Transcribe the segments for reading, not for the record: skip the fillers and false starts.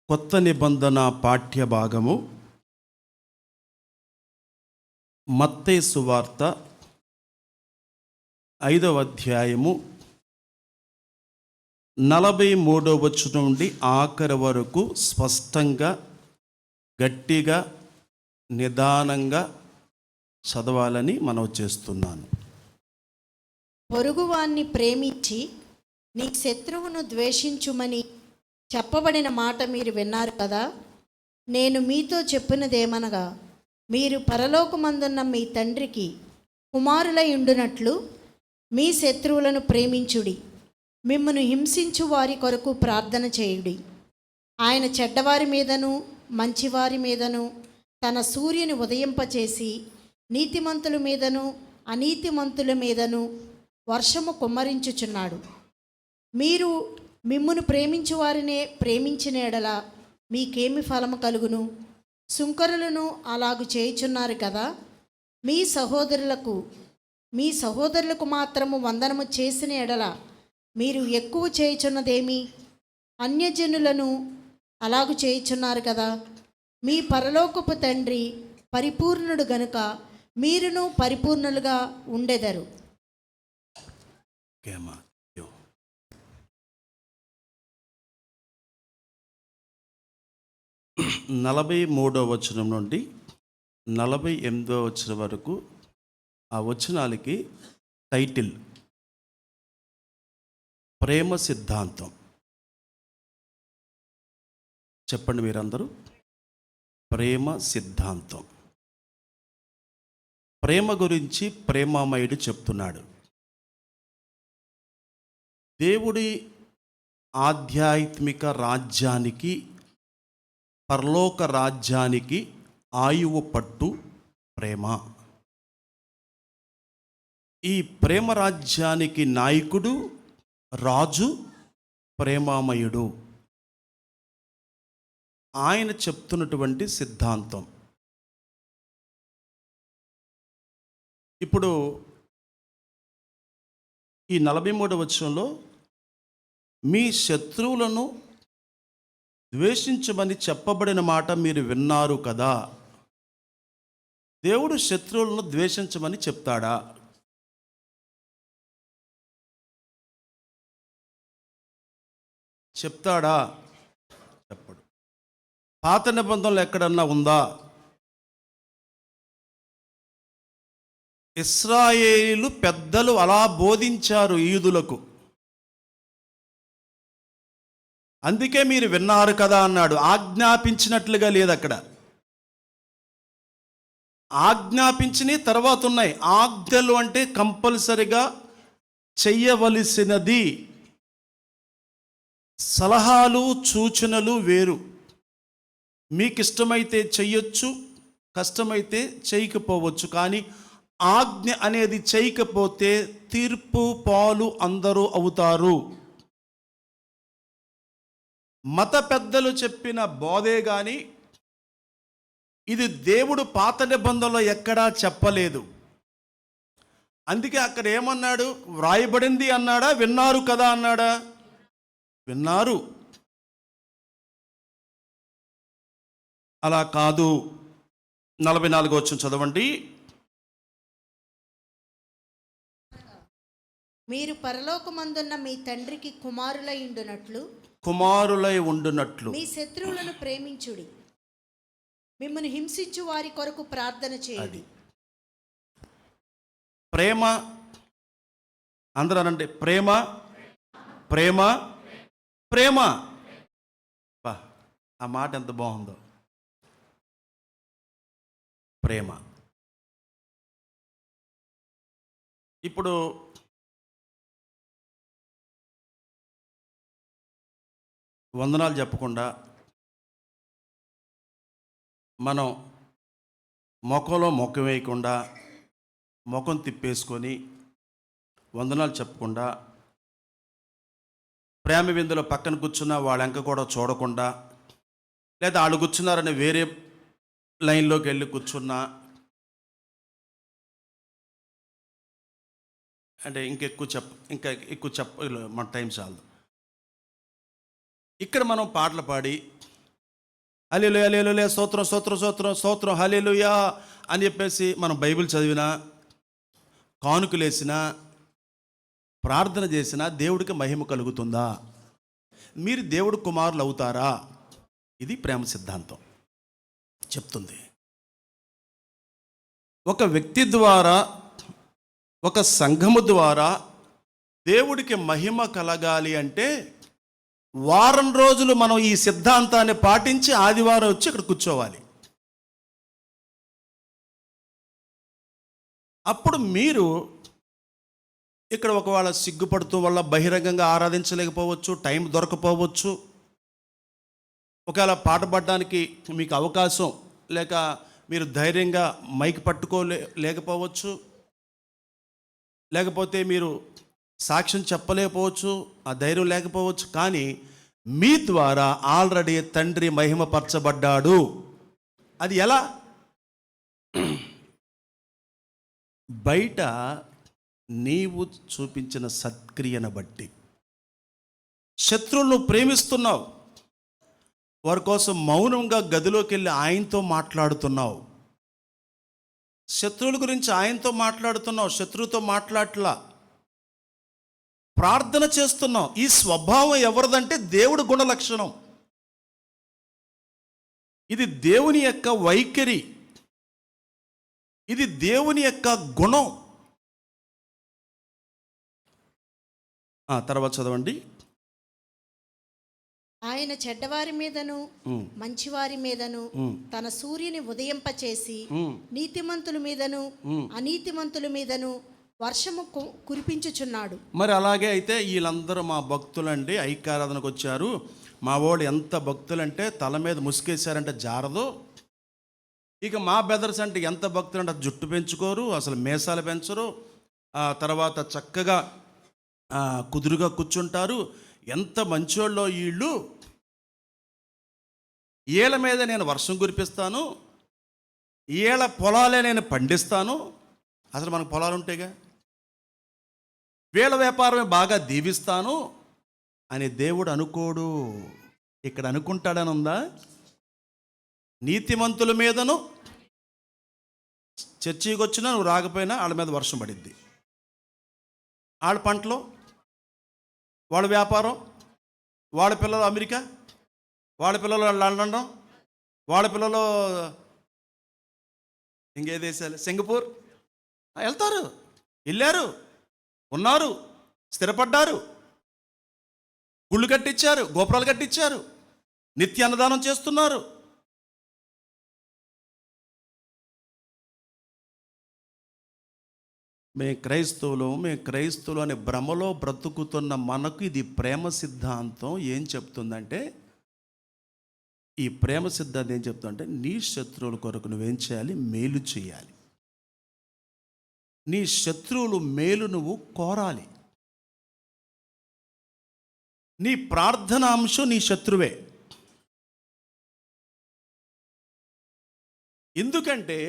కొత్త నిబంధన పాఠ్య భాగము మత్తయి సువార్త 5వ అధ్యాయము 43వ వచనం నుండి ఆఖరి వరకు స్పష్టంగా గట్టిగా నిదానంగా చదవాలని మనవి చేస్తున్నాను. పొరుగువాన్ని ప్రేమించి నీ శత్రువును ద్వేషించుమని చెప్పబడిన మాట మీరు విన్నారు కదా. నేను మీతో చెప్పినదేమనగా, మీరు పరలోకమందున్న మీ తండ్రికి కుమారులై ఉండునట్లు మీ శత్రువులను ప్రేమించుడి, మిమ్మును హింసించు వారి కొరకు ప్రార్థన చేయుడి. ఆయన చెడ్డవారి మీదను మంచివారి మీదను తన సూర్యుని ఉదయింపచేసి నీతిమంతుల మీదను అనీతిమంతుల మీదను వర్షము కుమ్మరించుచున్నాడు. మీరు మిమ్మును ప్రేమించు వారినే ప్రేమించిన ఎడల మీకేమి ఫలము కలుగును? సుంకరులను అలాగు చేయుచున్నారు కదా. మీ సహోదరులకు మాత్రము వందనము చేసిన ఎడల మీరు ఎక్కువ చేయుచున్నదేమి? అన్యజనులను అలాగు చేయుచున్నారు కదా. మీ పరలోకపు తండ్రి పరిపూర్ణుడు గనుక మీరును పరిపూర్ణులుగా ఉండెదరు. 43వ వచనం నుండి 48వ వచనం వరకు ఆ వచనాలకి టైటిల్ ప్రేమ సిద్ధాంతం. చెప్పండి మీరందరూ. ప్రేమ సిద్ధాంతం. ప్రేమ గురించి ప్రేమామయుడు చెప్తున్నాడు. దేవుడి ఆధ్యాత్మిక రాజ్యానికి, పరలోక రాజ్యానికి ఆయువు పట్టు ప్రేమ. ఈ ప్రేమ రాజ్యానికి నాయకుడు, రాజు ప్రేమామయుడు. ఆయన చెప్తున్నటువంటి సిద్ధాంతం. ఇప్పుడు ఈ 43వ వచనంలో మీ శత్రువులను ద్వేషించమని చెప్పబడిన మాట మీరు విన్నారు కదా. దేవుడు శత్రువులను ద్వేషించమని చెప్తాడా? చెప్తాడా? చెప్పడు. పాత నిబంధనలు ఎక్కడన్నా ఉందా? ఇశ్రాయేలు పెద్దలు అలా బోధించారు యూదులకు. అందుకే మీరు విన్నారు కదా అన్నాడు. ఆజ్ఞాపించినట్లుగా లేదు అక్కడ. ఆజ్ఞాపించినవి తర్వాత ఉన్నాయి. ఆజ్ఞలు అంటే కంపల్సరిగా చెయ్యవలసినది. సలహాలు సూచనలు వేరు. మీకు ఇష్టమైతే చెయ్యొచ్చు, కష్టమైతే చేయకపోవచ్చు. కానీ ఆజ్ఞ అనేది చేయకపోతే తీర్పు పాలు అందరూ అవుతారు. మత పెద్దలు చెప్పిన బోధే కానీ ఇది దేవుడు పాత నిబంధనలో ఎక్కడా చెప్పలేదు. అందుకే అక్కడ ఏమన్నాడు? వ్రాయబడింది అన్నాడా? విన్నారు కదా అన్నాడా? విన్నారు. అలా కాదు. 44వ వచనం చదవండి. మీరు పరలోకమందున్న మీ తండ్రికి కుమారులై ఉండునట్లు మీ శత్రువులను ప్రేమించుడి, మిమ్మల్ని హింసించు వారి కొరకు ప్రార్థన చేయండి. ప్రేమ అందరూ అనండి. ప్రేమ ప్రేమ ప్రేమ. ఆ మాట ఎంత బాగుందో. ప్రేమ. ఇప్పుడు వందనాలు చెప్పకుండా మనం ముఖంలో ముఖం వేయకుండా, ముఖం తిప్పేసుకొని వందనాలు చెప్పకుండా, ప్రేమ విందులో పక్కన కూర్చున్న వాళ్ళ వెంక కూడా చూడకుండా, లేదా వాళ్ళు కూర్చున్నారని వేరే లైన్లోకి వెళ్ళి కూర్చున్నా, అంటే ఇంకా ఎక్కువ చెప్ప మన టైం చాలు. ఇక్కడ మనం పాటలు పాడి హల్లెలూయా హల్లెలూయా స్తోత్రం స్తోత్రం స్తోత్రం స్తోత్రం హల్లెలూయా అని చెప్పేసి మనం బైబిల్ చదివినా, కానుకలేసినా, ప్రార్థన చేసినా దేవుడికి మహిమ కలుగుతుందా? మీరు దేవుడు కుమారులు అవుతారా? ఇది ప్రేమ సిద్ధాంతం చెప్తుంది. ఒక వ్యక్తి ద్వారా, ఒక సంఘము ద్వారా దేవుడికి మహిమ కలగాలి అంటే వారం రోజులు మనం ఈ సిద్ధాంతాన్ని పాటించి ఆదివారం వచ్చి ఇక్కడ కూర్చోవాలి. అప్పుడు మీరు ఇక్కడ ఒకవేళ సిగ్గుపడుతూ వల్ల బహిరంగంగా ఆరాధించలేకపోవచ్చు, టైం దొరకపోవచ్చు, ఒకవేళ పాట పాడడానికి మీకు అవకాశం లేక మీరు ధైర్యంగా మైక్ లేకపోవచ్చు, లేకపోతే మీరు సాక్ష్యం చెప్పలేకపోవచ్చు, ఆ ధైర్యం లేకపోవచ్చు. కానీ మీ ద్వారా ఆల్రెడీ తండ్రి మహిమపరచబడ్డాడు. అది ఎలా? బయట నీవు చూపించిన సత్క్రియను బట్టి శత్రువులను ప్రేమిస్తున్నావు, వారి కోసం మౌనంగా గదిలోకి వెళ్ళి ఆయనతో మాట్లాడుతున్నావు, శత్రువుల గురించి ఆయనతో మాట్లాడుతున్నావు, శత్రువుతో మాట్లాడట్లా, ప్రార్థన చేస్తున్నావు. ఈ స్వభావం ఎవరిదంటే దేవుడి గుణ లక్షణం. ఇది దేవుని యొక్క వైఖరి, ఇది దేవుని యొక్క గుణం. తర్వాత చదవండి. ఆయన చెడ్డవారి మీదను మంచివారి మీదను తన సూర్యుని ఉదయింపచేసి నీతిమంతుల మీదను అనీతిమంతుల మీదను వర్షము కురిపించుచున్నాడు. మరి అలాగే అయితే వీళ్ళందరూ మా భక్తులండి, ఐక్యారాధనకు వచ్చారు, మా వాడు ఎంత భక్తులంటే తల మీద ముసుకేశారంటే జారదు, ఇక మా బెదర్స్ అంటే ఎంత భక్తులంటే జుట్టు పెంచుకోరు, అసలు మీసాలు పెంచరు, తర్వాత చక్కగా కుదురుగా కూర్చుంటారు, ఎంత మంచోళ్ళో వీళ్ళు, వీళ్ళ మీద నేను వర్షం కురిపిస్తాను, వీళ్ళ పొలాలే నేను పండిస్తాను. అసలు మనకు పొలాలు ఉంటాయిగా, వీళ్ళ వ్యాపారమే బాగా దీవిస్తాను అని దేవుడు అనుకోడు. ఇక్కడ అనుకుంటాడని ఉందా? నీతిమంతుల మీదను చర్చికి వచ్చినా నువ్వు రాకపోయినా వాళ్ళ మీద వర్షం పడిద్ది. వాళ్ళ పంటలు, వాళ్ళ వ్యాపారం, వాళ్ళ పిల్లలు అమెరికా, వాళ్ళ పిల్లలు లండన్, వాళ్ళ పిల్లలు ఇంకే దేశాలు, సింగపూర్ వెళ్తారు, వెళ్ళారు, ఉన్నారు, స్థిరపడ్డారు, గుళ్ళు కట్టించారు, గోపురాలు కట్టించారు, నిత్య అన్నదానం చేస్తున్నారు. మేము క్రైస్తవులు అనే భ్రమలో బ్రతుకుతున్న మనకు ఇది ప్రేమ సిద్ధాంతం ఏం చెప్తుందంటే, ఈ ప్రేమ సిద్ధాంతం ఏం చెప్తుందంటే, నీ శత్రువుల కొరకు నువ్వేం చేయాలి? మేలు చేయాలి. నీ శత్రువులు మేలు నువ్వు కోరాలి. నీ ప్రార్థన అంశం నీ శత్రువే. ఎందుకంటే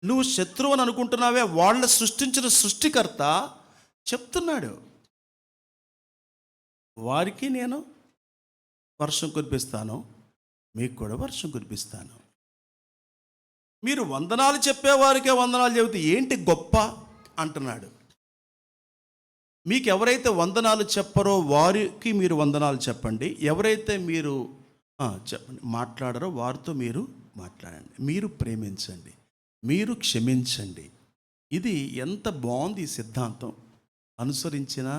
నువ్వు శత్రువు అని అనుకుంటున్నావే, వాళ్ళ సృష్టించిన సృష్టికర్త చెప్తున్నాడు, వారికి నేను వర్షం కురిపిస్తాను, మీకు కూడా వర్షం కురిపిస్తాను. మీరు వందనాలు చెప్పేవారికే వందనాలు చెబితే ఏంటి గొప్ప అంటున్నాడు. మీకు ఎవరైతే వందనాలు చెప్పరో వారికి మీరు వందనాలు చెప్పండి, ఎవరైతే మీరు చెప్పండి మాట్లాడరో వారితో మీరు మాట్లాడండి, మీరు ప్రేమించండి, మీరు క్షమించండి. ఇది ఎంత బాగుంది ఈ సిద్ధాంతం. అనుసరించినా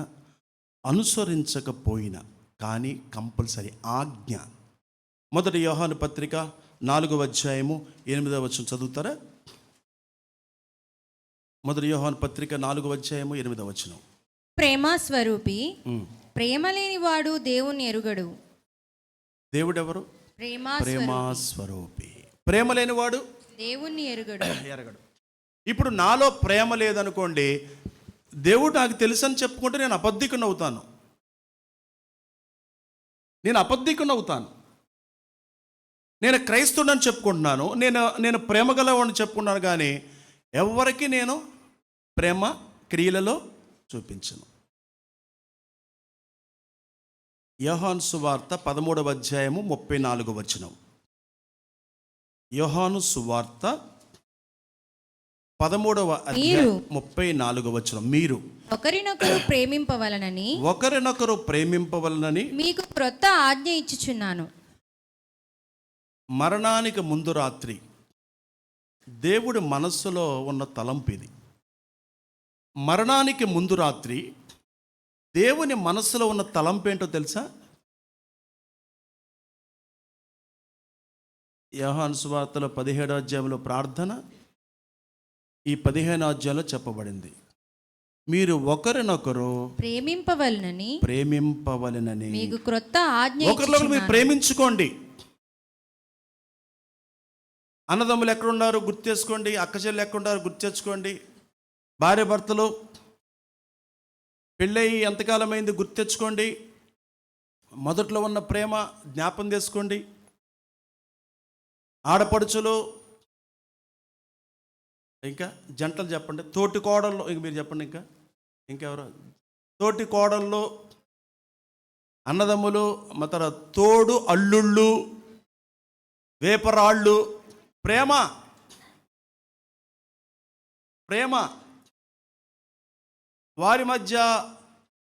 అనుసరించకపోయినా కానీ కంపల్సరీ ఆజ్ఞ. మొదటి యోహాను పత్రిక 4వ అధ్యాయము 8వ వచనం చదువుతారా? మొదటి యోహాను పత్రిక 4వ అధ్యాయము 8వ వచనం. ప్రేమ స్వరూపి, ప్రేమ లేనివాడు దేవుని ఎరుగడు. దేవుడెవరు? ప్రేమ స్వరూపి. ప్రేమ లేనివాడు దేవుణ్ణి ఎరుగడు. ఇప్పుడు నాలో ప్రేమ లేదనుకోండి, దేవుడు నాకు తెలుసని చెప్పుకుంటే నేను అబద్ధికుని అవుతాను. నేను క్రైస్తవుడని చెప్పుకుంటున్నాను, నేను ప్రేమ గలవాడిని చెప్పుకున్నాను, కానీ ఎవరికి నేను ప్రేమ క్రియలలో చూపించను. యోహాను సువార్త 13వ అధ్యాయము 34వ వచనం. యోహాను సువార్త 13వ మీరు 34వ వచనం. మీరు ఒకరినొకరు ప్రేమింపవలనని ఒకరినొకరు ప్రేమింపవలనని మీకు క్రొత్త ఆజ్ఞ ఇచ్చుచున్నాను. మరణానికి ముందు రాత్రి దేవుడి మనస్సులో ఉన్న తలంపు ఇది. మరణానికి ముందు రాత్రి దేవుని మనస్సులో ఉన్న తలంపు ఏంటో తెలుసా? యోహాను సువార్తలో 17వ అధ్యాయంలో ప్రార్థన, ఈ 15వ అధ్యాయంలో చెప్పబడింది. మీరు ఒకరినొకరు ప్రేమింపవలెనని మీకు క్రొత్త ఆజ్ఞ ఒకరిలో మీరు ఇచ్చుచున్నాను. ప్రేమించుకోండి. అన్నదమ్ములు ఎక్కడున్నారు గుర్తు చేసుకోండి, అక్క చెల్లెలు ఎక్కడున్నారు గుర్తు తెచ్చుకోండి, భార్య భర్తలు పెళ్ళయి ఎంతకాలమైంది గుర్తు తెచ్చుకోండి, మొదట్లో ఉన్న ప్రేమ జ్ఞాపం చేసుకోండి. ఆడపడుచులు, ఇంకా జంటలు చెప్పండి, తోటి కోడళ్ళు, ఇంక మీరు చెప్పండి, ఇంకెవరు, తోటి కోడళ్ళు, అన్నదమ్ములు, మతర తోడు అల్లుళ్ళు, వేపరాళ్ళు, ప్రేమ ప్రేమ వారి మధ్య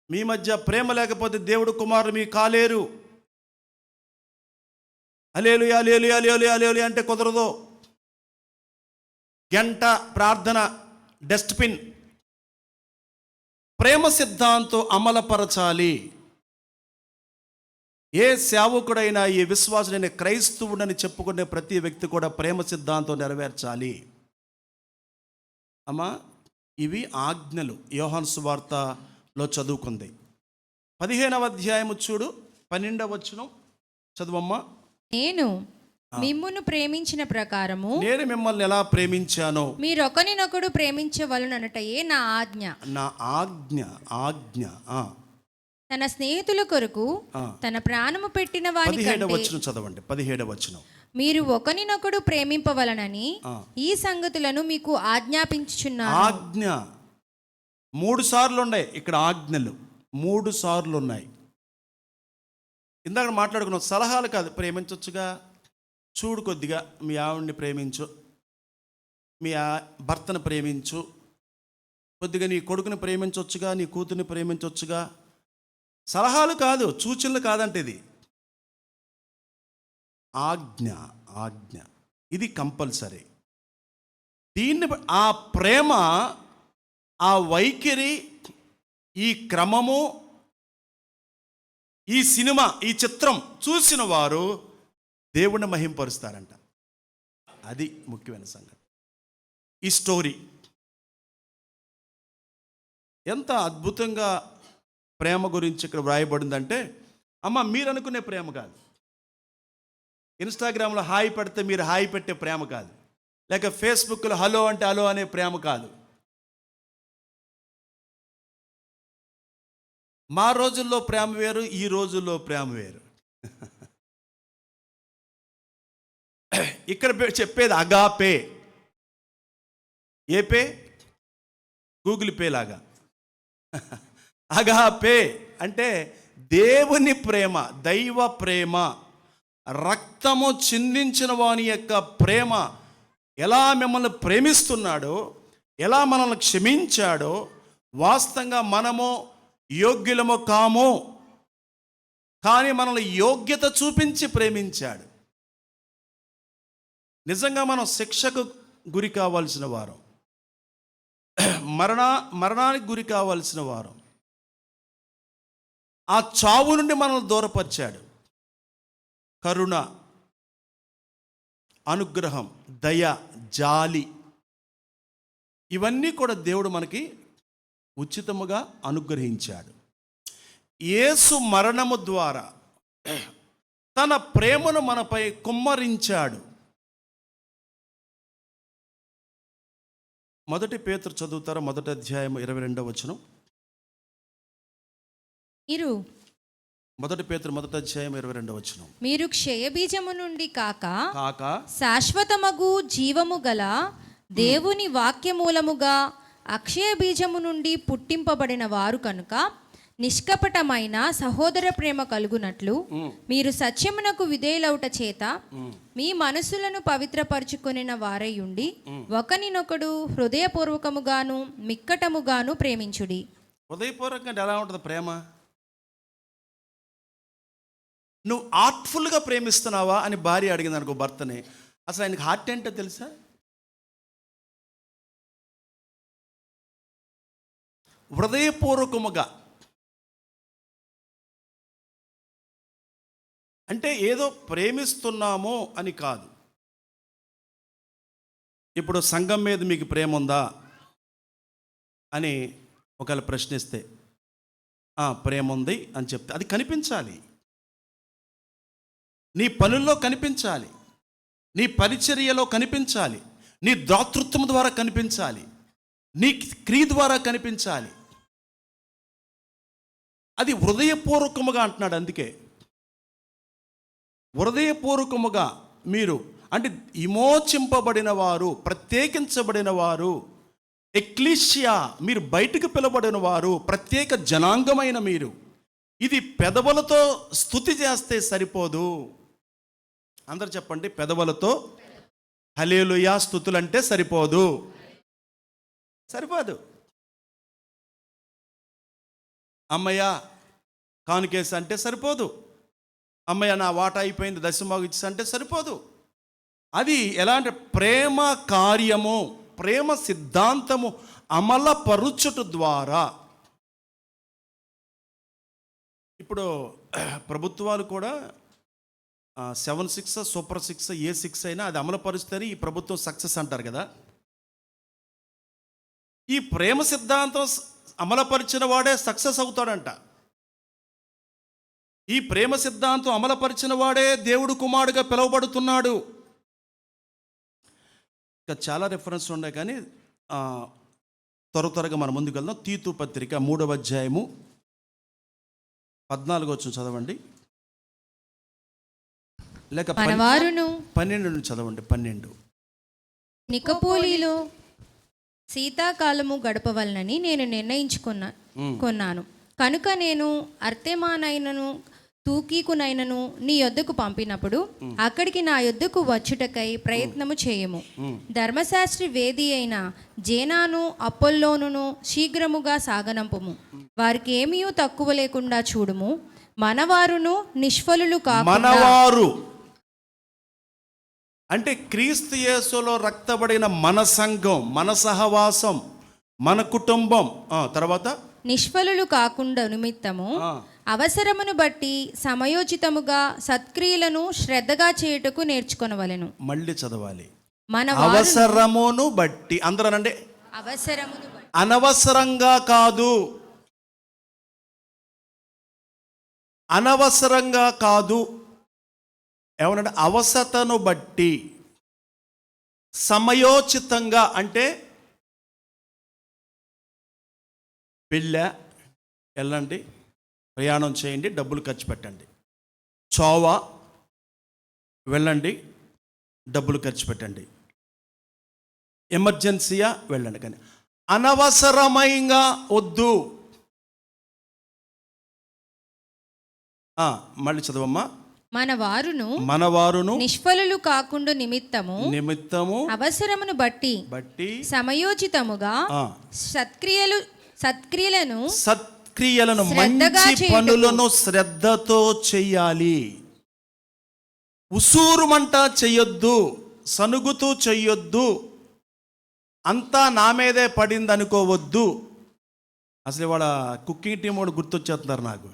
మీ మధ్య ప్రేమ లేకపోతే దేవుడు కుమారులు మీ కాలేరు. హల్లెలూయా హల్లెలూయా హల్లెలూయా హల్లెలూయా అంటే కుదరదు. గంట ప్రార్థన డస్ట్బిన్. ప్రేమ సిద్ధాంతం అమలుపరచాలి. ఏ సేవకుడైనా, ఏ విశ్వాసుడైన, క్రైస్తవుడని చెప్పుకునే ప్రతి వ్యక్తి కూడా ప్రేమ సిద్ధాంతం నెరవేర్చాలి. అమ్మా, ఇవి ఆజ్ఞలు. యోహాను సువార్తలో చదువుకుంది. 15వ అధ్యాయము చూడు, 12వ వచనం చదువమ్మా. నేను మిమ్మును ప్రేమించిన ప్రకారము నేను మిమ్మల్ని ఎలా ప్రేమించానో మీరు ఒకరినొకడు ప్రేమించవలనటయే నా ఆజ్ఞ. నా ఆజ్ఞ ఆజ్ఞ తన స్నేహితుల కొరకు తన ప్రాణము పెట్టిన వాని 17వ వచనం చదవండి. 17వ వచనం. మీరు ఒకరినొకడు ప్రేమింపవలనని ఈ సంగతులను మీకు ఆజ్ఞాపించుచున్నాను. ఆజ్ఞ 3 సార్లు ఉన్నాయి ఇక్కడ. ఆజ్ఞలు 3 సార్లు ఉన్నాయి. ఇందాక మాట్లాడుకున్నాం, సలహాలు కాదు. ప్రేమించవచ్చుగా, చూడు కొద్దిగా మీ ఆవిడ్ని ప్రేమించు, మీ భర్తను ప్రేమించు, కొద్దిగా నీ కొడుకుని ప్రేమించవచ్చుగా, నీ కూతుర్ని ప్రేమించవచ్చుగా. సలహాలు కాదు, సూచనలు కాదంటే ఇది ఆజ్ఞ. ఆజ్ఞ ఇది కంపల్సరీ. దీన్ని ఆ ప్రేమ, ఆ వైఖరి, ఈ క్రమము, ఈ సినిమా, ఈ చిత్రం చూసిన వారు దేవుణ్ణి మహింపరుస్తారంట. అది ముఖ్యమైన సంగతి. ఈ స్టోరీ ఎంత అద్భుతంగా ప్రేమ గురించి ఇక్కడ వ్రాయబడిందంటే, అమ్మ మీరు అనుకునే ప్రేమ కాదు. ఇన్స్టాగ్రామ్లో హాయ్ పెడితే మీరు హాయ్ పెట్టే ప్రేమ కాదు, లేక ఫేస్బుక్లో హలో అంటే హలో అనే ప్రేమ కాదు. మా రోజుల్లో ప్రేమ వేరు, ఈ రోజుల్లో ప్రేమ వేరు. ఇక్కడ చెప్పేది అగాపే. ఏ పే? గూగుల్ పే లాగా. అగాపే అంటే దేవుని ప్రేమ, దైవ ప్రేమ, రక్తము చిందించిన వాని యొక్క ప్రేమ. ఎలా మిమ్మల్ని ప్రేమిస్తున్నాడో, ఎలా మనల్ని క్షమించాడో. వాస్తవంగా మనము యోగ్యులము కాము, కానీ మనల్ని యోగ్యత చూపించి ప్రేమించాడు. నిజంగా మనం శిక్షకు గురి కావాల్సిన వారం, మరణానికి గురి కావాల్సిన వారం. ఆ చావు నుండి మనల్ని దూరపరిచాడు. కరుణ, అనుగ్రహం, దయ, జాలి, ఇవన్నీ కూడా దేవుడు మనకి ఉచితముగా అనుగ్రహించాడు. యేసు మరణము ద్వారా తన ప్రేమను మనపై కుమ్మరించాడు. 1 పేతురు చదువుతారా? 1వ అధ్యాయం 22వ వచనం. 1 పేతురు 1వ అధ్యాయం 22వ వచనం. మీరు క్షయబీజము నుండి కాక శాశ్వతమగు జీవము గల దేవుని వాక్య మూలముగా అక్షయ బీజము నుండి పుట్టింపబడిన వారు కనుక నిష్కపటమైన సహోదర ప్రేమ కలుగునట్లు మీరు సత్యమునకు విధేయులవుట చేత మీ మనసులను పవిత్రపరచుకొనిన వారయుండి ఒకనినొకడు హృదయపూర్వకముగాను మిక్కటముగాను ప్రేమించుడి. హృదయపూర్వకంగా ఎలా ఉంటుంది ప్రేమ? నువ్వు ఆర్ట్ఫుల్గా ప్రేమిస్తున్నావా అని భార్య అడిగింది అనుకో భర్తని, అసలు ఆయనకి హార్ట్ ఏంటో తెలుసా? హృదయపూర్వకముగా అంటే ఏదో ప్రేమిస్తున్నామో అని కాదు. ఇప్పుడు సంఘం మీద మీకు ప్రేమ ఉందా అని ఒకవేళ ప్రశ్నిస్తే ప్రేమ ఉంది అని చెప్తే అది కనిపించాలి, నీ పనుల్లో కనిపించాలి, నీ పరిచర్యలో కనిపించాలి, నీ దాతృత్వం ద్వారా కనిపించాలి, నీ క్రియ ద్వారా కనిపించాలి. అది హృదయపూర్వకముగా అంటున్నాడు. అందుకే హృదయపూర్వకముగా మీరు అంటే విమోచింపబడిన వారు, ప్రత్యేకించబడిన వారు, ఎక్లీషియా, మీరు బయటకు పిలబడిన వారు, ప్రత్యేక జనాంగమైన మీరు. ఇది పెదవులతో స్తుతి చేస్తే సరిపోదు. అందరు చెప్పండి, పెదవులతో హల్లెలూయా స్తుతులంటే సరిపోదు. అమ్మయ్య కానుకేసి అంటే సరిపోదు. అమ్మయ్య నా వాటా అయిపోయింది దశమాగు ఇచ్చి అంటే సరిపోదు. అది ఎలాంటి ప్రేమ కార్యము, ప్రేమ సిద్ధాంతము అమలపరుచుట ద్వారా. ఇప్పుడు ప్రభుత్వాలు కూడా 7-6 సూపర్ 6 ఏ 6 అయినా అది అమలుపరుస్తేనే ఈ ప్రభుత్వం సక్సెస్ అంటారు కదా. ఈ ప్రేమ సిద్ధాంతం అమలుపరిచిన వాడే సక్సెస్ అవుతాడంట. ఈ ప్రేమ సిద్ధాంతం అమలుపరిచిన వాడే దేవుడు కుమారుడుగా పిలువబడుతున్నాడు. ఇంకా చాలా రెఫరెన్స్ ఉన్నాయి కానీ త్వరగా మనం ముందుకు వెళ్దాం. తీతు పత్రిక 3వ అధ్యాయము 14 వచనం చదవండి, లేక 12 చదవండి. 12 నికోపోలిలో శీతాకాలము గడపవలనని నేను కొన్నాను కనుక నేను అర్తెమానైనను తూకీకునైనను నీ యొద్దకు పంపినప్పుడు అక్కడికి నా యొద్దకు వచ్చుటకై ప్రయత్నము చేయము. ధర్మశాస్త్రి వేది అయిన జేనాను అపోల్లోనును శీఘ్రముగా సాగనంపుము. వారికి ఏమీ తక్కువ లేకుండా చూడుము. మనవారును నిష్ఫలులు కాకుండా, అంటే క్రీస్తు యేసులో రక్తబడిన మన సంఘం, మన సహవాసం, మన కుటుంబం తర్వాత నిష్ఫలులు కాకుండా నిమిత్తము అవసరమును బట్టి సమయోచితముగా సత్క్రియలను శ్రద్ధగా చేయుటకు నేర్చుకొనవలెను. మళ్ళీ చదవాలి. మన అవసరమును బట్టి. అందరనండి, అవసరమును బట్టి, అనవసరంగా కాదు, అనవసరంగా కాదు. ఏమనంటే అవసరతను బట్టి, సమయోచితంగా. అంటే పెళ్ళ వెళ్ళండి, ప్రయాణం చేయండి, డబ్బులు ఖర్చు పెట్టండి. చోవా వెళ్ళండి, డబ్బులు ఖర్చు పెట్టండి. ఎమర్జెన్సీయా వెళ్ళండి, కానీ అనవసరమైంగా వద్దు. మళ్ళీ చదవమ్మా. మనవారును నిష్ఫలులు కాకుండా నిమిత్తము అవసరమును బట్టి సమయోచితముగా సత్క్రియలను మంచి పనులను శ్రద్ధతో చెయ్యాలి. ఉసూరుమంట చెయ్యొద్దు, సనుగుతూ చెయ్యొద్దు, అంతా నా మీదే పడింది అనుకోవద్దు. అసలు ఇవాళ కుకింగ్ టీం వాడు గుర్తొచ్చేస్తున్నారు నాకు.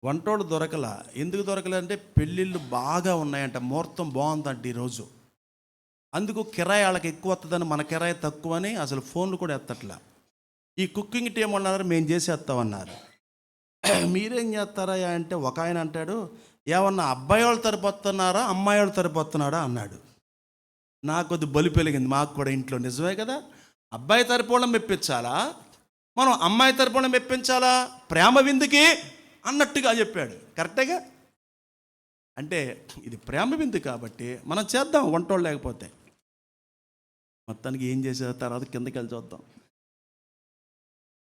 వంటోడు దొరకలా. ఎందుకు దొరకలే అంటే పెళ్ళిళ్ళు బాగా ఉన్నాయంట, ముహూర్తం బాగుందంట ఈరోజు. అందుకు కిరాయి వాళ్ళకి ఎక్కువ వస్తుందని మన కిరాయి తక్కువ అని అసలు ఫోన్లు కూడా ఎత్తట్లా. ఈ కుకింగ్ టీం అన్నారు మేము చేసేస్తామన్నారు. మీరేం చేస్తారా అంటే ఒక ఆయన అంటాడు, ఏమన్నా అబ్బాయి వాళ్ళు తరపుతున్నారా అమ్మాయి వాళ్ళు తరపుతున్నాడా అన్నాడు. నాకు కొద్ది బలి పెరిగింది. మాకు కూడా ఇంట్లో నిజమే కదా, అబ్బాయి తరపున మెప్పించాలా, మనం అమ్మాయి తరపున మెప్పించాలా, ప్రేమ విందుకి అన్నట్టుగా చెప్పాడు. కరెక్టేగా? అంటే ఇది ప్రేమ విందు కాబట్టి మనం చేద్దాం, వంటోళ్ళు లేకపోతే. మొత్తానికి ఏం చేసే తర్వాత కిందకి వెళ్ళి చూద్దాం.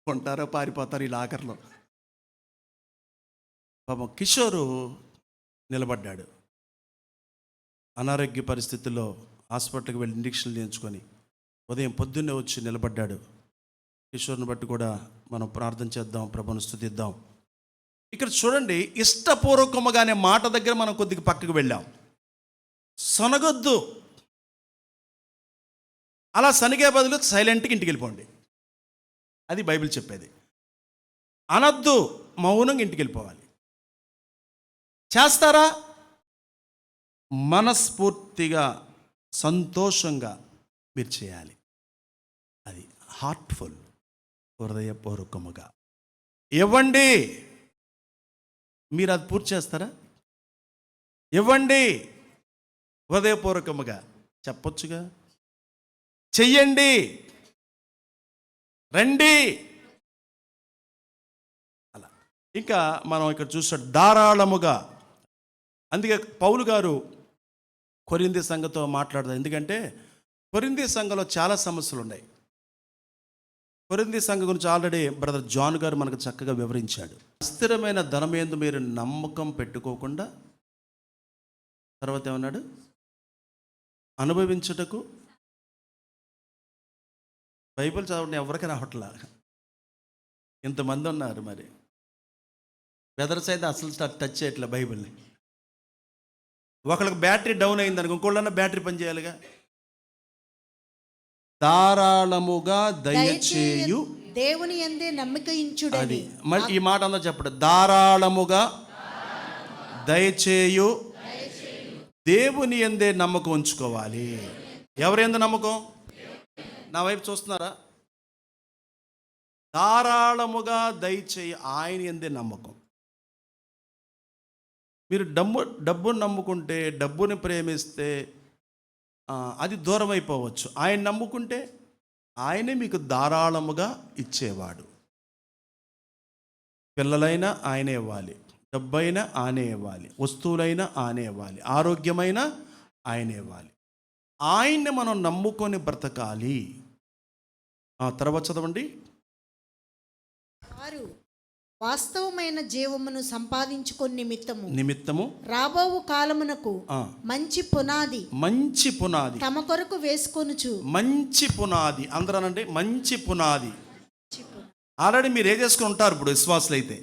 ఉంటారో పారిపోతారు ఈ ఆఖరిలో. పాపం కిషోరు నిలబడ్డాడు. అనారోగ్య పరిస్థితుల్లో హాస్పిటల్కి వెళ్ళి ఇంజక్షన్లు చేయించుకొని ఉదయం పొద్దున్నే వచ్చి నిలబడ్డాడు. కిషోర్ని బట్టి కూడా మనం ప్రార్థన చేద్దాం, ప్రభువును స్తుతిద్దాం. ఇక్కడ చూడండి, ఇష్టపూర్వకముగా అనే మాట దగ్గర మనం కొద్దిగా పక్కకు వెళ్ళాం. సనగొద్దు, అలా సనిగే బదులు సైలెంట్గా ఇంటికి వెళ్ళిపోండి, అది బైబిల్ చెప్పేది. అనొద్దు, మౌనంగా ఇంటికి వెళ్ళిపోవాలి. చేస్తారా? మనస్ఫూర్తిగా సంతోషంగా మీరు చేయాలి. అది హార్ట్ఫుల్, హృదయపూర్వకముగా ఇవ్వండి. మీరు అది పూర్తి చేస్తారా? ఇవ్వండి, హృదయపూర్వకముగా చెప్పొచ్చుగా. చెయ్యండి, రండి, అలా. ఇంకా మనం ఇక్కడ చూస్తాడు ధారాళముగా. అందుకే పౌలు గారు కొరింథీ సంఘంతో మాట్లాడతారు. ఎందుకంటే కొరింథీ సంఘంలో చాలా సమస్యలు ఉన్నాయి. కొరింథీ సంఘం గురించి ఆల్రెడీ బ్రదర్ జాన్ గారు మనకు చక్కగా వివరించాడు. అస్థిరమైన ధనమేందు మీరు నమ్మకం పెట్టుకోకుండా, తర్వాత ఏమన్నాడు? అనుభవించుటకు. బైబిల్ చదవడం ఎవరికి రావట్లా, ఇంతమంది ఉన్నారు. మరి బెదర్స్ అయితే అసలు టచ్ చేయట్లే బైబిల్ని. ఒకళ్ళకి బ్యాటరీ డౌన్ అయిందనుకో, ఇంకోళ్ళన్నా బ్యాటరీ పనిచేయాలిగా. ధారాళముగా దయచేయు దేవుని యందే నమ్మకించుడని. అది మళ్ళీ ఈ మాట అంతా చెప్పడం. ధారాళముగా దయచేయు, దేవుని యందే నమ్మకం ఉంచుకోవాలి. ఎవరి యందు నమ్మకం? నా వైపు చూస్తున్నారా? ధారాళముగా దయచేయి, ఆయన యందే నమ్మకం. మీరు డబ్బును నమ్ముకుంటే, డబ్బుని ప్రేమిస్తే అది దూరం అయిపోవచ్చు. ఆయన నమ్ముకుంటే ఆయనే మీకు ధారాళముగా ఇచ్చేవాడు. పిల్లలైనా ఆయనే ఇవ్వాలి, డబ్బైనా ఆయనే ఇవ్వాలి, వస్తువులైనా ఆయనే ఇవ్వాలి, ఆరోగ్యమైన ఆయనే ఇవ్వాలి. ఆయన్ని మనం నమ్ముకొని బ్రతకాలి. తర్వాత చదవండి. వారు వాస్తవమైన జీవమును సంపాదించుకొని నిమిత్తము రాబోవు కాలమునకు మంచి పునాది తమ కొరకు వేసుకొనుచు. మంచి పునాది అందరనండి, మంచి పునాది. ఆల్రెడీ మీరు ఏ చేసుకుని ఉంటారు. ఇప్పుడు విశ్వాసులు అయితే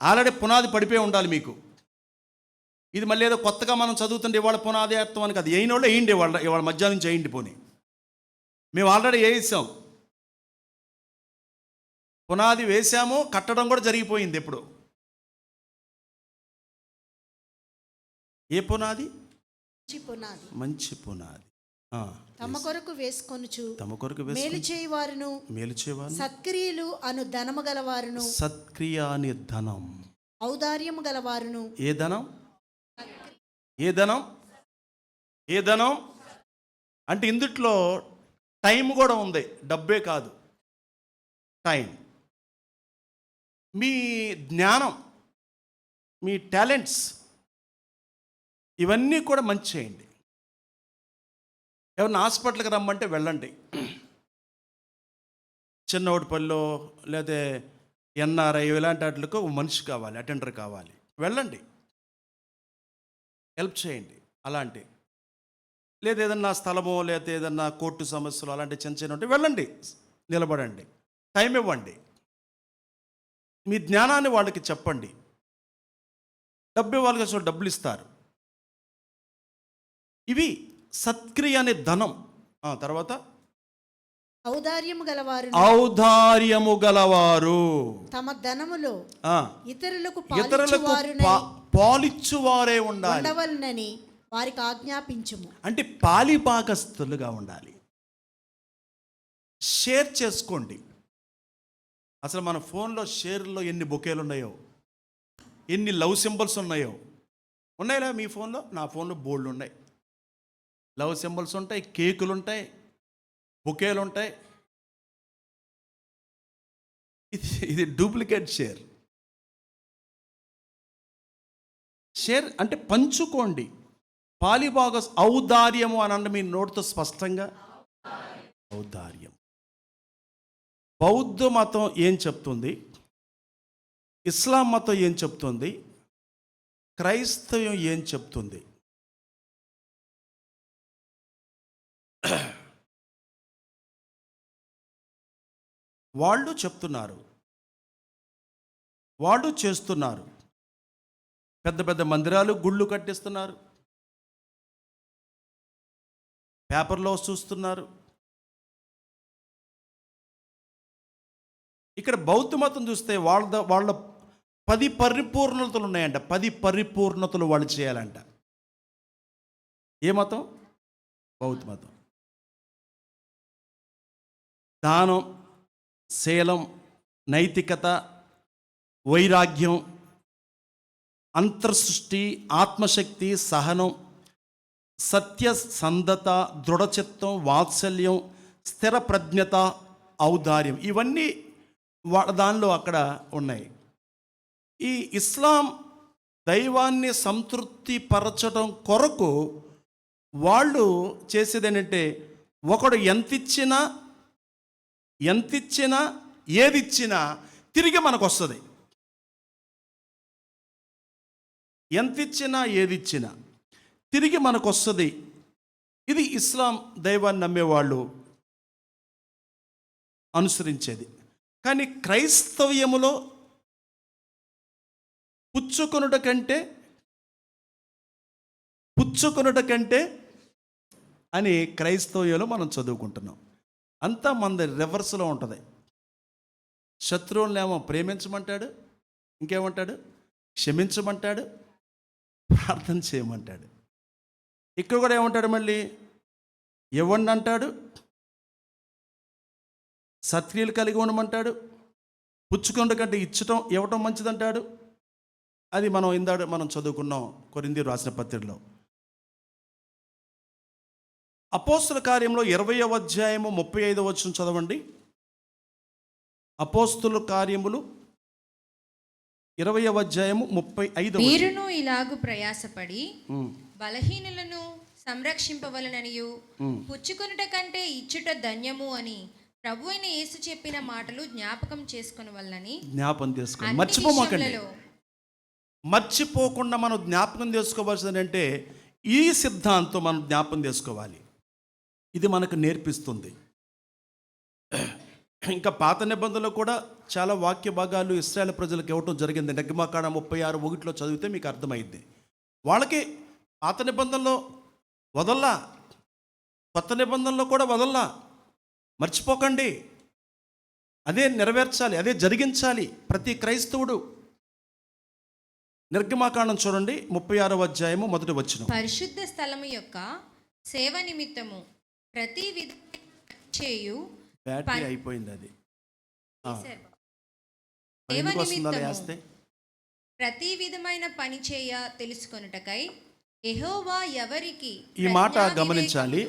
ఆల్రెడీ పునాది పడిపోయి ఉండాలి మీకు. ఇది మళ్ళీ ఏదో కొత్తగా మనం చదువుతుంటే ఇవాళ పునాది అర్థం అని కాదు. అయిన వాళ్ళు వేయండి, ఇవాళ మధ్యాహ్నం నుంచి వేయండి. పోనీ మేము ఆల్రెడీ వేసాం, పునాది వేసాము, కట్టడం కూడా జరిగిపోయింది. ఎప్పుడు? ఏ పునాది? మంచి పునాది. తమ కొరకు వేసుకొనుచు. మేలు చేయవారును సత్క్రియలు అను ధనము గలవారును. సత్క్రియ అని ధనం, ఔదార్యము గలవారును. ఏ ధనం? ఏ ధనం? ఏ ధనం అంటే ఇందుట్లో టైం కూడా ఉంది, డబ్బే కాదు. టైం, మీ జ్ఞానం, మీ టాలెంట్స్, ఇవన్నీ కూడా మంచి చేయండి. ఎవరిని హాస్పిటల్కి రమ్మంటే వెళ్ళండి. చిన్నోడిపల్లిలో లేదా ఎన్ఆర్ఐ ఇలాంటి వాటికి మనిషి కావాలి, అటెండర్ కావాలి, వెళ్ళండి, హెల్ప్ చేయండి. అలాంటి లేదా ఏదన్నా స్థలమో లేదా ఏదన్నా కోర్టు సమస్యలు అలాంటి చిన్న చిన్న ఉంటే వెళ్ళండి, నిలబడండి, టైం ఇవ్వండి, మీ జ్ఞానాన్ని వాళ్ళకి చెప్పండి. డబ్బు వాళ్ళకి అసలు డబ్బులు ఇస్తారు. ఇవి సత్క్రియ అనే ధనం. తర్వాత ఔదార్యము గలవారు తమ ధనములో ఇతరులకు పాలిచ్చువారే ఉండవలనని వారికి ఆజ్ఞాపించుము. అంటే పాలిపాకస్తులుగా ఉండాలి. షేర్ చేసుకోండి. అసలు మన ఫోన్లో షేర్లో ఎన్ని బొకేలు ఉన్నాయో, ఎన్ని లవ్ సింబల్స్ ఉన్నాయో. ఉన్నాయిలా మీ ఫోన్లో? నా ఫోన్లో బోల్డ్ ఉన్నాయి. లవ్ సింబల్స్ ఉంటాయి, కేకులు ఉంటాయి, బొకేలు ఉంటాయి. ఇది డూప్లికేట్ షేర్. షేర్ అంటే పంచుకోండి. పాలిభాగస్ ఔదార్యము అని అంటే మీ నోటితో స్పష్టంగా ఔదార్యం. బౌద్ధ మతం ఏం చెప్తుంది? ఇస్లాం మతం ఏం చెప్తుంది, క్రైస్తవం ఏం చెప్తుంది? వాళ్ళు చెప్తున్నారు, వాళ్ళు చేస్తున్నారు, పెద్ద పెద్ద మందిరాలు గుళ్ళు కట్టిస్తున్నారు, పేపర్లో చూస్తున్నారు. ఇక్కడ బౌద్ధ మతం చూస్తే వాళ్ళ 10 పరిపూర్ణతలు ఉన్నాయంట. 10 పరిపూర్ణతలు వాళ్ళు చేయాలంట. ఏ మతం? బౌద్ధ మతం. దానం, శీలం, నైతికత, వైరాగ్యం, అంతర్సృష్టి, ఆత్మశక్తి, సహనం, సత్యసంధత, దృఢచిత్తం, వాత్సల్యం, స్థిర ప్రజ్ఞత, ఔదార్యం, ఇవన్నీ దానిలో అక్కడ ఉన్నాయి. ఈ ఇస్లాం దైవాన్ని సంతృప్తి పరచడం కొరకు వాళ్ళు చేసేది ఏంటంటే, ఒకడు ఎంతిచ్చినా ఏదిచ్చినా తిరిగి మనకు వస్తుంది. ఎంతిచ్చినా ఏదిచ్చినా తిరిగి మనకు వస్తుంది. ఇది ఇస్లాం దైవాన్ని నమ్మేవాళ్ళు అనుసరించేది. కానీ క్రైస్తవ్యములో పుచ్చుకొనుట కంటే అని క్రైస్తవ్యంలో మనం చదువుకుంటున్నాం. అంతా మన రివర్స్లో ఉంటుంది. శత్రువులనేమో ప్రేమించమంటాడు, ఇంకేమంటాడు, క్షమించమంటాడు, ప్రార్థన చేయమంటాడు. ఇక్కడ కూడా ఏమంటాడు, మళ్ళీ ఇవ్వండి అంటాడు, సత్క్రియలు కలిగి ఉండమంటాడు, పుచ్చుకొనుట కంటే ఇవ్వటం మంచిదంటాడు. అది మనం చదువుకున్నాం కొరింథీయులకు రాసిన పత్రికలో. అపోస్తుల కార్యంలో 20వ అధ్యాయము 35వ వచనం చదవండి. అపోస్తుల కార్యములు 20వ అధ్యాయము 35వ వచనం. మీరును ఇలాగు ప్రయాసపడి బలహీనులను సంరక్షింపవలననియు పుచ్చుకొనుట కంటే ఇచ్చుట ధన్యము అని ప్రభువైన యేసు చెప్పిన మాటలు జ్ఞాపకం చేసుకొనవలనని. జ్ఞాపకం చేసుకోండి, మర్చిపోమాకండి. మర్చిపోకుండా మనం జ్ఞాపకం చేసుకోవాల్సింది అంటే ఈ సిద్ధాంతం మనం జ్ఞాపకం చేసుకోవాలి. ఇది మనకు నేర్పిస్తుంది. ఇంకా పాత నిబంధనలో కూడా చాలా వాక్య భాగాలు ఇశ్రాయేలు ప్రజలకు ఇవ్వటం జరిగింది. నిర్గమకాండం 36:1 చదివితే మీకు అర్థమైంది. వాళ్ళకి పాత నిబంధనలో వదల్లా, కొత్త నిబంధనలో కూడా వదల్లా. మర్చిపోకండి, అదే నెరవేర్చాలి, అదే జరిగించాలి ప్రతి క్రైస్తవుడు. నిర్గమకాండం చూడండి 36వ అధ్యాయము 1వ వచనం. పరిశుద్ధ స్థలము యొక్క సేవ నిమిత్తము ప్రతి చేయు బ్యాటరీ అయిపోయింది. అది సేవ నిమిత్తము ప్రతి విధమైన పని చేయ తెలుసుకొనుటకై యెహోవా ఎవరికి. ఈ మాట గమనించాలి,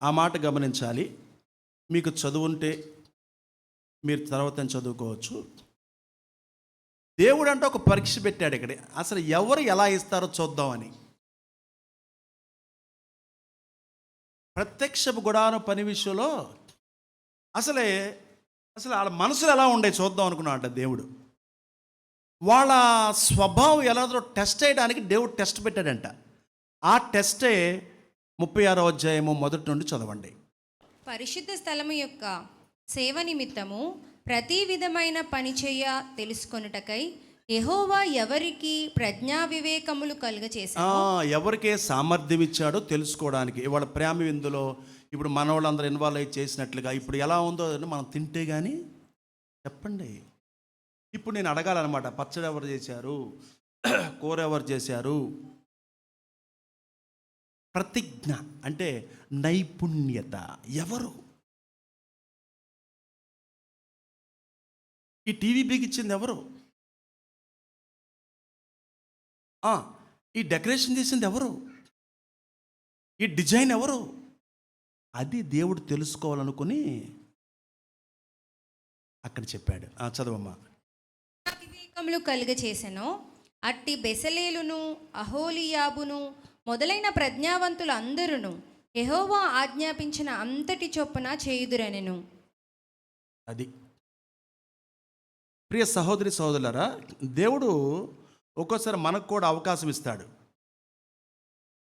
ఆ మాట గమనించాలి. మీకు చదువుంటే మీరు తర్వాత చదువుకోవచ్చు. దేవుడు అంటే ఒక పరీక్ష పెట్టాడు ఇక్కడ. అసలు ఎవరు ఎలా ఇస్తారో చూద్దామని. ప్రత్యక్షపు గుడారం పని విషయంలో అసలు వాళ్ళ మనసులు ఎలా ఉండే చూద్దాం అనుకున్నాడు దేవుడు. వాళ్ళ స్వభావం ఎలాదో టెస్ట్ చేయడానికి దేవుడు టెస్ట్ పెట్టాడంట. ఆ టెస్టే 36వ అధ్యాయము 1 నుండి చదవండి. పరిశుద్ధ స్థలము యొక్క సేవ నిమిత్తము ప్రతి విధమైన పని చేయ తెలుసుకొనుటకై యెహోవా ఎవరికి ప్రజ్ఞా వివేకములు కలుగచేశాడు. ఎవరికే సామర్థ్యం ఇచ్చాడో తెలుసుకోవడానికి. ఇవాళ ప్రేమ విందులో ఇప్పుడు మన వాళ్ళందరూ ఇన్వాల్వ్ అయ్యి చేసినట్లుగా ఇప్పుడు ఎలా ఉందో మనం తింటే కానీ చెప్పండి. ఇప్పుడు నేను అడగాలన్నమాట, పచ్చడి ఎవరు చేశారు, కూర ఎవరు చేశారు. ప్రతిజ్ఞ అంటే నైపుణ్యత ఎవరు. ఈ టీవీ బిగించింది ఎవరు, ఈ డెకరేషన్ చేసింది ఎవరు, ఈ డిజైన్ ఎవరు, అది దేవుడు తెలుసుకోవాలనుకుని అక్కడ చెప్పాడు. చదవమ్మా. వివేకములు కలుగచేసెను. అట్టి బెసలేలును అహోలియాబును మొదలైన ప్రజ్ఞావంతులు అందరును యెహోవా ఆజ్ఞాపించిన అంతటి చొప్పున చేయుదురనెను. అది ప్రియ సహోదరి సహోదరులారా, దేవుడు ఒక్కోసారి మనకు కూడా అవకాశం ఇస్తాడు.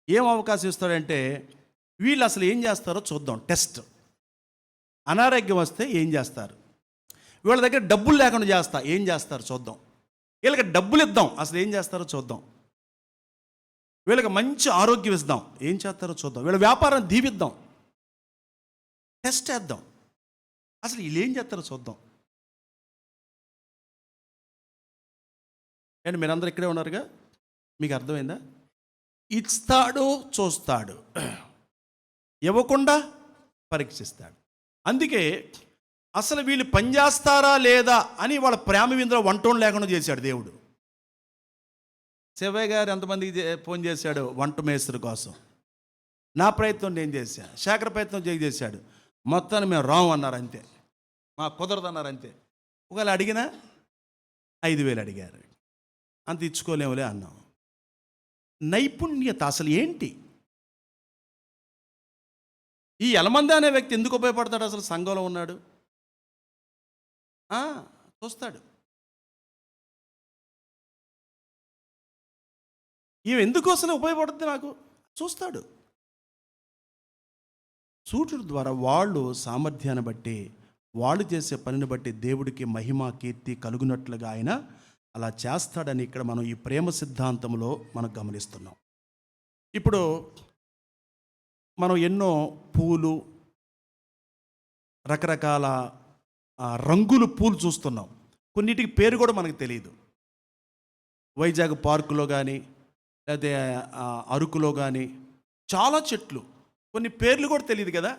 ఏం అవకాశం ఇస్తాడంటే, వీళ్ళు అసలు ఏం చేస్తారో చూద్దాం. టెస్ట్. అనారోగ్యం వస్తే ఏం చేస్తారు, వీళ్ళ దగ్గర డబ్బులు లేకుండా ఏం చేస్తారు చూద్దాం. వీళ్ళకి డబ్బులు ఇద్దాం, అసలు ఏం చేస్తారో చూద్దాం. వీళ్ళకి మంచి ఆరోగ్యం ఇద్దాం, ఏం చేస్తారో చూద్దాం. వీళ్ళ వ్యాపారం దీవిద్దాం, టెస్ట్ చేద్దాం, అసలు వీళ్ళు ఏం చేస్తారో చూద్దాం. అండ్ మీరందరూ ఇక్కడే ఉన్నారుగా, మీకు అర్థమైందా? ఇస్తాడు, చూస్తాడు, ఇవ్వకుండా పరీక్షిస్తాడు. అందుకే అసలు వీళ్ళు పనిచేస్తారా లేదా అని వాళ్ళ ప్రేమ విందులో వంటోం లేకుండా చేశాడు దేవుడు. శివయ్య గారు ఎంతమందికి ఫోన్ చేశాడు వంట మేస్త్రి కోసం. నా ప్రయత్నం నేను చేశాను, శేఖర ప్రయత్నం చేశాడు. మొత్తాన్ని మేము రాము అన్నారు అంతే, మా కుదరదు అన్నారు అంతే. ఒకవేళ అడిగినా 5,000 అడిగారు, అంత ఇచ్చుకోలేములే అన్నాం. నైపుణ్యత అసలు ఏంటి? ఈ ఎలమంది అనే వ్యక్తి ఎందుకు ఉపయోగపడతాడు? అసలు సంఘంలో ఉన్నాడు, చూస్తాడు. ఈమె ఎందుకు అసలు ఉపయోగపడుతుంది నాకు, చూస్తాడు. చూచుడు ద్వారా వాళ్ళు సామర్థ్యాన్ని బట్టి, వాళ్ళు చేసే పనిని బట్టి దేవుడికి మహిమ కీర్తి కలుగునట్లుగా ఆయన అలా చేస్తాడని ఇక్కడ మనం ఈ ప్రేమ సిద్ధాంతంలో మనం గమనిస్తున్నాం. ఇప్పుడు మనం ఎన్నో పూలు, రకరకాల రంగులు పూలు చూస్తున్నాం. కొన్నిటికి పేరు కూడా మనకు తెలియదు. వైజాగ్ పార్కులో కానీ లేకపోతే అరకులో కానీ చాలా చెట్లు, కొన్ని పేర్లు కూడా తెలియదు కదా,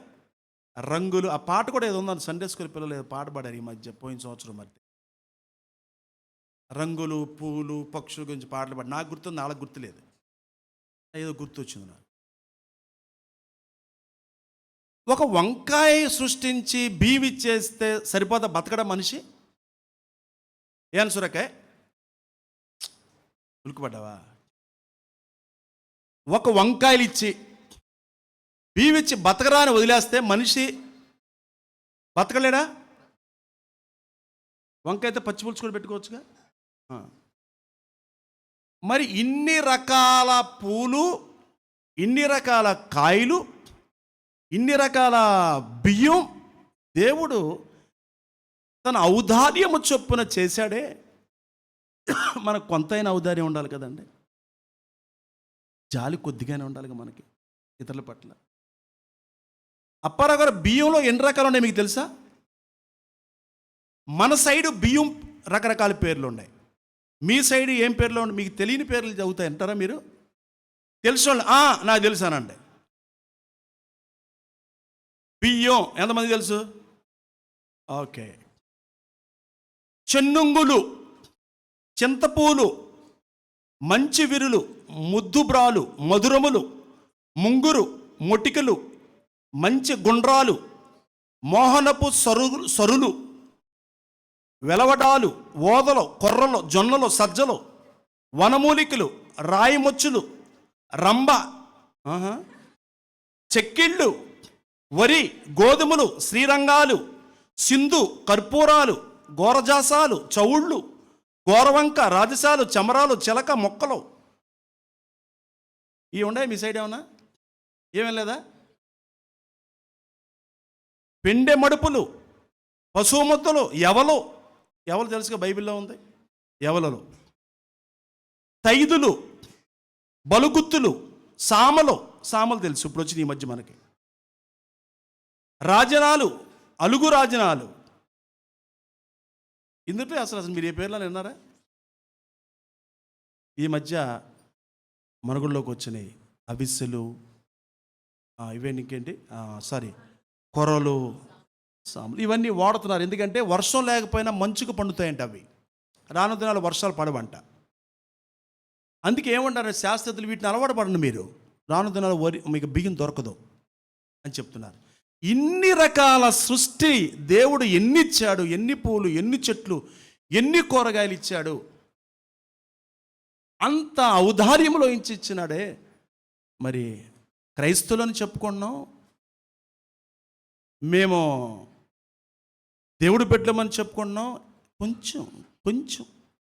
రంగులు. ఆ పాట కూడా ఏదో ఉందని సండే స్కూల్ పిల్లలు ఏదో పాట పాడారు ఈ మధ్య, పోయిన సంవత్సరం మధ్య. రంగులు, పూలు, పక్షుల గురించి పాటలు పాడు. నాకు గుర్తుంది, వాళ్ళకి గుర్తులేదు, ఏదో గుర్తు వచ్చింది నాకు. ఒక వంకాయ సృష్టించి బీవిచ్చేస్తే సరిపోతా బతకడం మనిషి? ఏం సురకాయ ఉలుకుపడ్డావా? ఒక వంకాయలు ఇచ్చి బీవిచ్చి బతకరా అని వదిలేస్తే మనిషి బతకలేడా? వంకాయతో పచ్చిపులుసు కూడా పెట్టుకోవచ్చుగా. మరి ఇన్ని రకాల పూలు, ఇన్ని రకాల కాయలు, ఇన్ని రకాల బియ్యం దేవుడు తన ఔదార్యము చొప్పున చేశాడే. మనకు కొంతైనా ఔదార్యం ఉండాలి కదండి, జాలి కొద్దిగానే ఉండాలి మనకి ఇతరుల పట్ల. అప్పారావు గారు, బియ్యంలో ఎన్ని రకాలు ఉన్నాయి మీకు తెలుసా? మన సైడు బియ్యం రకరకాల పేర్లు ఉన్నాయి, మీ సైడ్ ఏం పేర్లు ఉన్నాయి? మీకు తెలియని పేర్లు చదువుతాయి అంటారా మీరు? తెలుసు నాకు తెలుసానండి. బియ్యం ఎంతమంది తెలుసు? ఓకే. చెన్నుంగులు, చింతపూలు, మంచి విరులు, ముద్దుబ్రాలు, మధురములు, ముంగురు, మొటికలు, మంచి గుండ్రాలు, మోహనపు సరులు, వెలవడాలు, ఓదలు, కొర్రలు, జొన్నలు, సజ్జలు, వనమూలికలు, రాయిమొచ్చులు, రంబ, చెక్కిళ్ళు, వరి, గోధుమలు, శ్రీరంగాలు, సింధు, కర్పూరాలు, గోరజాసాలు, చౌళ్ళు, గోరవంక, రాజసాలు, చమరాలు, చిలక మొక్కలు. ఇవి ఉన్నాయి మీ సైడ్ ఏమన్నా? ఏమేం లేదా? పెండె మడుపులు, పశువు ముద్దలు, ఎవలు తెలుసుగా, బైబిల్లో ఉంది. ఎవలలు, తైదులు, బలుగుత్తులు, సామలు తెలుసు, ఇప్పుడు వచ్చింది ఈ మధ్య మనకి. రాజనాలు, అలుగు రాజనాలు. ఇందులో అసలు మీరు ఏ పేర్లను విన్నారా? ఈ మధ్య మనుగుల్లోకి వచ్చినాయి అవిస్సులు, ఇవన్నీ ఇంకేంటి, కొర్రలు, సాములు, ఇవన్నీ వాడుతున్నారు. ఎందుకంటే వర్షం లేకపోయినా మంచుకు పండుతాయంట అవి, రాను దినాలు వర్షాలు పడవంట. అందుకే ఏమంటారు శాస్త్రజ్ఞులు, వీటిని అలవాటు పడండి మీరు, రాను దినాలు మీకు బియ్యం దొరకదు అని చెప్తున్నారు. ఇన్ని రకాల సృష్టి దేవుడు ఎన్ని ఇచ్చాడు, ఎన్ని పూలు, ఎన్ని చెట్లు, ఎన్ని కూరగాయలు ఇచ్చాడు, అంత ఔదార్యంలో ఇచ్చినాడే. మరి క్రైస్తవులను చెప్పుకున్నాం, మేము దేవుడు పెట్టమని చెప్పుకున్నాం, కొంచెం కొంచెం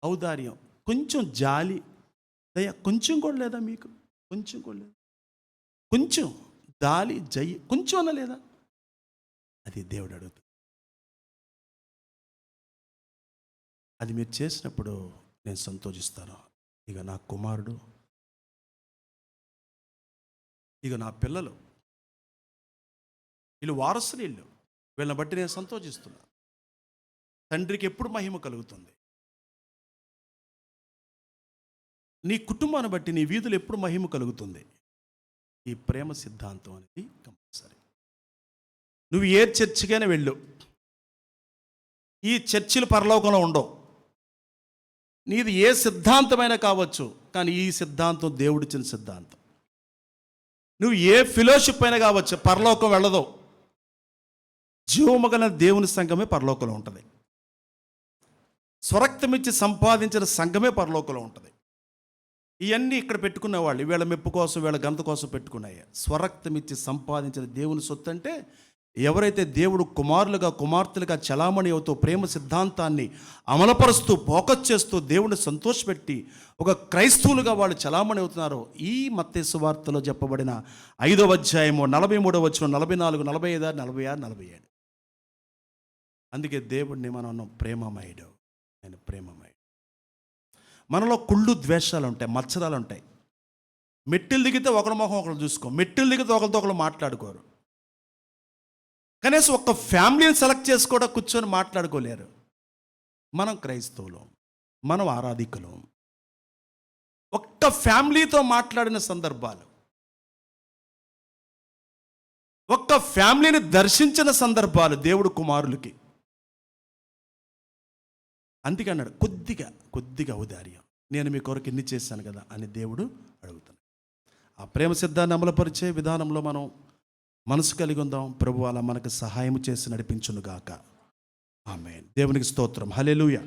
ఔదార్యం, కొంచెం జాలి, దయ కొంచెం కూడా లేదా మీకు? కొంచెం కూడా లేదా? కొంచెం దాలి జై కొంచెం అన్న లేదా? అది దేవుడు అడుగుతాడు. అది మీరు చేసినప్పుడు నేను సంతోషిస్తాను. ఇక నా కుమారుడు, ఇక నా పిల్లలు, వీళ్ళు వారసులు, వీళ్ళని బట్టి నేను సంతోషిస్తున్నాను. తండ్రికి ఎప్పుడు మహిమ కలుగుతుంది? నీ కుటుంబాన్ని బట్టి నీ వీధులు ఎప్పుడు మహిమ కలుగుతుంది? ఈ ప్రేమ సిద్ధాంతం అనేది కంపల్సరీ. నువ్వు ఏ చర్చికైనా వెళ్ళు, ఈ చర్చిలు పరలోకంలో ఉండవు. నీది ఏ సిద్ధాంతమైనా కావచ్చు, కానీ ఈ సిద్ధాంతం దేవుడిచ్చిన సిద్ధాంతం. నువ్వు ఏ ఫెలోషిప్ అయినా కావచ్చు, పరలోకం వెళ్ళదు. జీవమగల దేవుని సంఘమే పరలోకంలో ఉంటుంది. స్వరక్తమిచ్చి సంపాదించిన సంఘమే పరలోకంలో ఉంటుంది. ఇవన్నీ ఇక్కడ పెట్టుకునే వాళ్ళు వీళ్ళ మెప్పు కోసం, వీళ్ళ గంత కోసం పెట్టుకున్నాయి. స్వరక్తమిచ్చి సంపాదించిన దేవుని సొత్తు అంటే ఎవరైతే దేవుడు కుమారులుగా కుమార్తెలుగా చలామణి అవుతూ ప్రేమ సిద్ధాంతాన్ని అమలుపరుస్తూ ఫోకస్ చేస్తూ దేవుడిని సంతోషపెట్టి ఒక క్రైస్తవులుగా వాళ్ళు చలామణి అవుతున్నారో, ఈ మత్తయి సువార్తలో చెప్పబడిన 5వ అధ్యాయము 43వ వచనం, 44, 45, 46, 47. అందుకే దేవుడిని మనం అన్నాం ప్రేమమయుడు. ఆయన ప్రేమమయుడు. మనలో కుళ్ళు ద్వేషాలు ఉంటాయి, మత్సరాలు ఉంటాయి. మెట్టులు దిగితే ఒకరి మొహం ఒకరు చూసుకో, మెట్టులు దిగితే ఒకరితో ఒకరు మాట్లాడుకోరు. కనీసం ఒక్క ఫ్యామిలీని సెలెక్ట్ చేసి కూడా కూర్చొని మాట్లాడుకోలేరు. మనం క్రైస్తవులం, మనం ఆరాధికులం. ఒక్క ఫ్యామిలీతో మాట్లాడిన సందర్భాలు, ఒక్క ఫ్యామిలీని దర్శించిన సందర్భాలు దేవుడు కుమారులకి. అందుకే అన్నాడు కొద్దిగా ఔదార్యం, నేను మీ కొరకు ఎన్ని చేశాను కదా అని దేవుడు అడుగుతాడు. ఆ ప్రేమ సిద్ధాన్ని అమలుపరిచే విధానంలో మనం మనసు కలిగి ఉందాం. ప్రభు అలా మనకు సహాయం చేసి నడిపించునుగాక. ఆమేన్. దేవునికి స్తోత్రం. హల్లెలూయా.